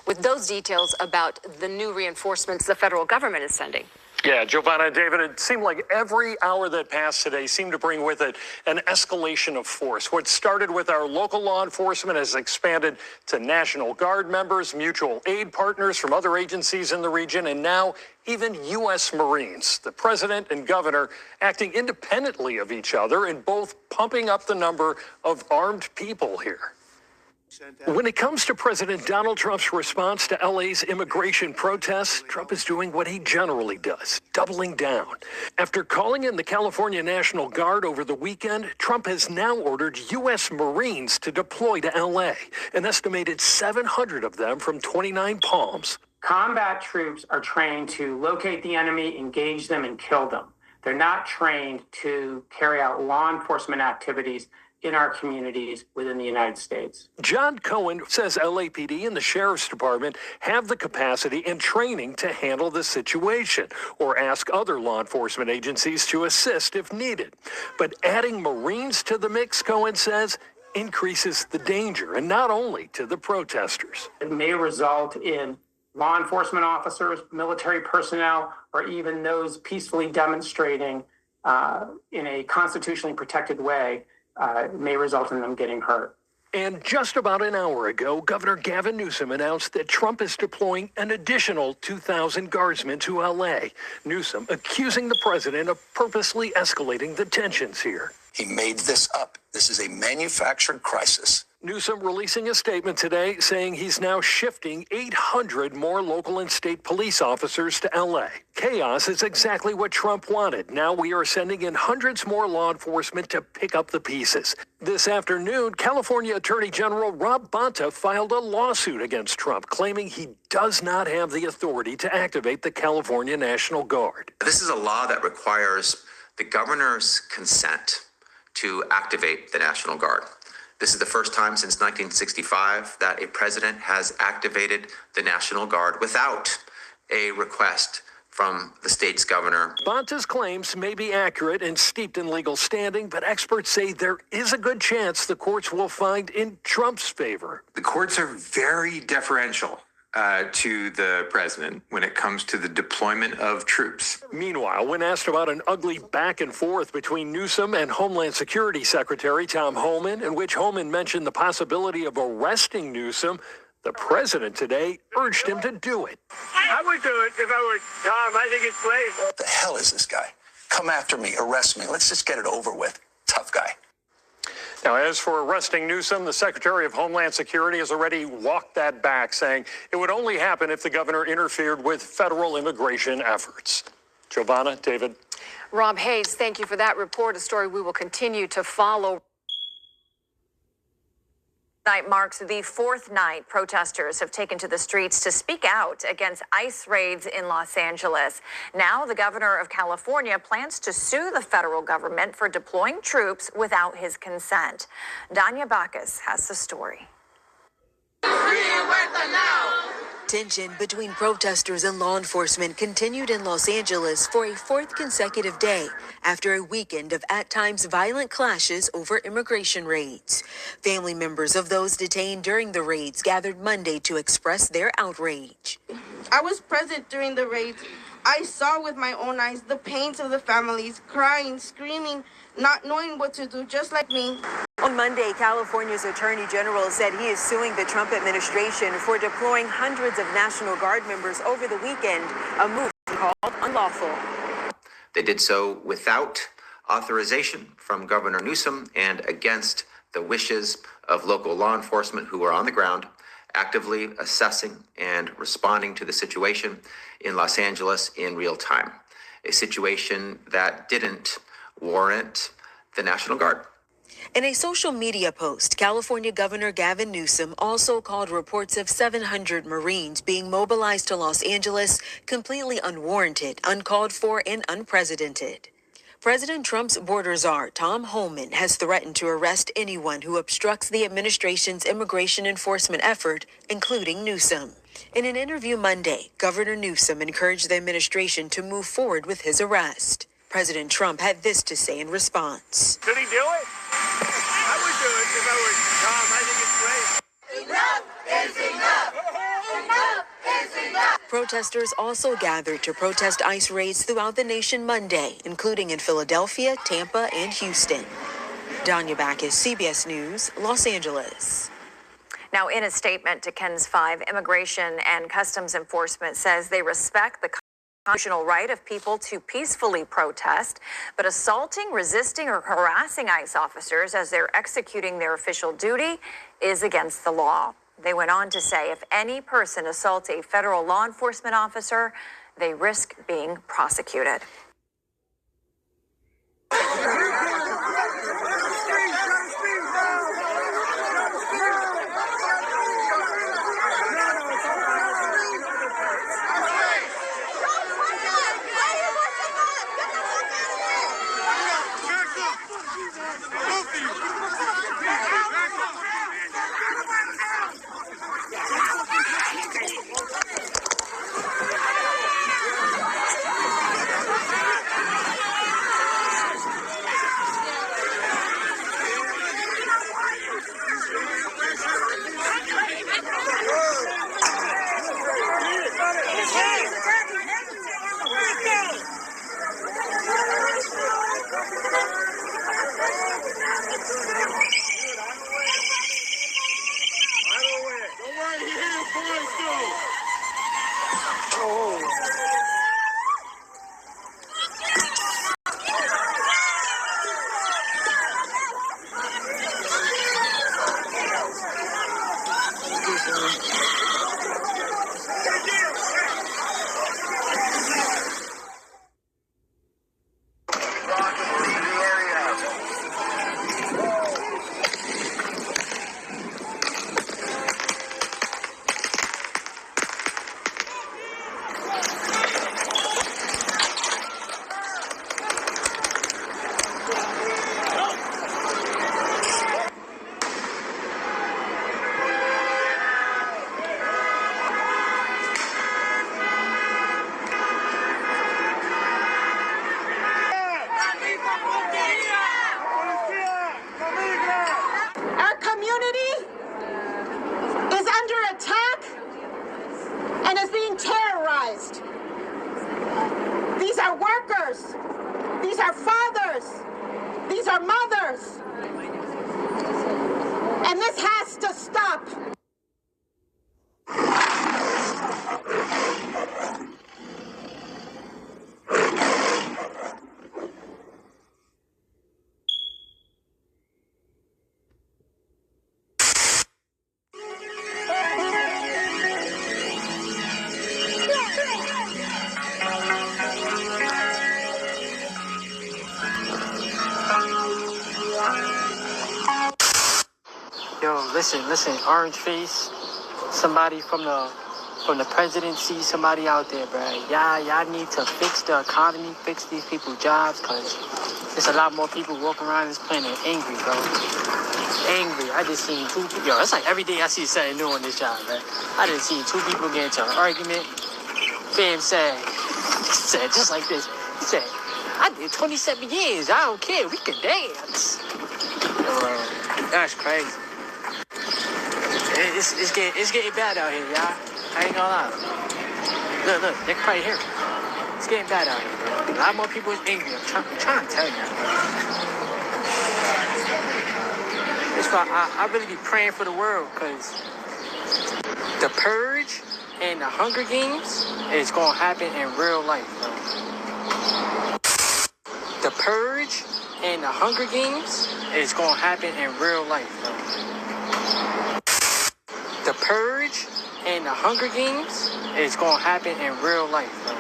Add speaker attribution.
Speaker 1: with those details about the new reinforcements the federal government is sending.
Speaker 2: Yeah, Giovanna and David, it seemed like every hour that passed today seemed to bring with it an escalation of force. What started with our local law enforcement has expanded to National Guard members, mutual aid partners from other agencies in the region, and now even U.S. Marines. The president and governor acting independently of each other and both pumping up the number of armed people here. When it comes to President Donald Trump's response to LA's immigration protests, Trump is doing what he generally does, doubling down. After calling in the California National Guard over the weekend, Trump has now ordered U.S. Marines to deploy to LA, an estimated 700 of them from 29 Palms.
Speaker 3: Combat troops are trained to locate the enemy, engage them, and kill them. They're not trained to carry out law enforcement activities in our communities within the United States.
Speaker 2: John Cohen says LAPD and the Sheriff's Department have the capacity and training to handle the situation or ask other law enforcement agencies to assist if needed. But adding Marines to the mix, Cohen says, increases the danger, and not only to the protesters.
Speaker 3: It may result in law enforcement officers, military personnel, or even those peacefully demonstrating in a constitutionally protected way may result in them getting hurt.
Speaker 2: And just about an hour ago, Governor Gavin Newsom announced that Trump is deploying an additional 2,000 guardsmen to L.A. Newsom accusing the president of purposely escalating the tensions here.
Speaker 4: He made this up. This is a manufactured crisis.
Speaker 2: Newsom releasing a statement today saying he's now shifting 800 more local and state police officers to L.A. Chaos is exactly what Trump wanted. Now we are sending in hundreds more law enforcement to pick up the pieces. This afternoon, California Attorney General Rob Bonta filed a lawsuit against Trump, claiming he does not have the authority to activate the California National Guard.
Speaker 5: This is a law that requires the governor's consent to activate the National Guard. This is the first time since 1965 that a president has activated the National Guard without a request from the state's governor.
Speaker 2: Bonta's claims may be accurate and steeped in legal standing, but experts say there is a good chance the courts will find in Trump's favor.
Speaker 6: The courts are very deferential to the president when it comes to the deployment of troops.
Speaker 2: Meanwhile, when asked about an ugly back and forth between Newsom and Homeland Security Secretary Tom Homan, in which Homan mentioned the possibility of arresting Newsom, the president today urged him to do it.
Speaker 7: I would do it if I were Tom. I think it's brave.
Speaker 4: What the hell is this guy? Come after me, arrest me. Let's just get it over with. Tough guy.
Speaker 2: Now, as for arresting Newsom, the Secretary of Homeland Security has already walked that back, saying it would only happen if the governor interfered with federal immigration efforts. Giovanna, David.
Speaker 1: Rob Hayes, thank you for that report, a story we will continue to follow.
Speaker 8: Night marks the fourth night protesters have taken to the streets to speak out against ICE raids in Los Angeles. Now, the governor of California plans to sue the federal government for deploying troops without his consent. Danya Bacchus has the story.
Speaker 9: Tension between protesters and law enforcement continued in Los Angeles for a fourth consecutive day after a weekend of at times violent clashes over immigration raids. Family members of those detained during the raids gathered Monday to express their outrage.
Speaker 10: I was present during the raids. I saw with my own eyes the pains of the families, crying, screaming, not knowing what to do, just like me.
Speaker 9: On Monday, California's Attorney General said he is suing the Trump administration for deploying hundreds of National Guard members over the weekend, a move called unlawful.
Speaker 5: They did so without authorization from Governor Newsom and against the wishes of local law enforcement who are on the ground, actively assessing and responding to the situation in Los Angeles in real time, a situation that didn't warrant the National Guard.
Speaker 9: In a social media post, California Governor Gavin Newsom also called reports of 700 Marines being mobilized to Los Angeles completely unwarranted, uncalled for, and unprecedented. President Trump's border czar, Tom Homan, has threatened to arrest anyone who obstructs the administration's immigration enforcement effort, including Newsom. In an interview Monday, Governor Newsom encouraged the administration to move forward with his arrest. President Trump had this to say in response.
Speaker 7: Could he do it? I would do it if I were Tom. I think it's great.
Speaker 11: Enough is enough.
Speaker 9: Protesters also gathered to protest ICE raids throughout the nation Monday, including in Philadelphia, Tampa, and Houston. Danya Backus, CBS News, Los Angeles.
Speaker 8: Now, in a statement to KENS 5, Immigration and Customs Enforcement says they respect the constitutional right of people to peacefully protest, but assaulting, resisting, or harassing ICE officers as they're executing their official duty is against the law. They went on to say if any person assaults a federal law enforcement officer, they risk being prosecuted.
Speaker 10: These are workers. These are fathers. These are mothers. And this has to stop.
Speaker 11: Yo, listen, orange face, somebody from the presidency, somebody out there, bro. Y'all need to fix the economy, fix these people's jobs, because there's a lot more people walking around this planet angry, bro. Angry. I just seen two people. Yo, it's like every day I see something new on this job, man. I just seen two people get into an argument. Fam said just like this. He said, I did 27 years. I don't care. We can dance. Yo, that's crazy. It's getting bad out here, y'all. I ain't gonna lie. Look, they can probably hear it. It's getting bad out here, bro. A lot more people is angry. I'm trying to tell you. That's why I really be praying for the world, because the purge and the Hunger Games is gonna happen in real life, bro. The purge and the Hunger Games is gonna happen in real life, bro. The purge and the Hunger Games is gonna happen in real life, bro.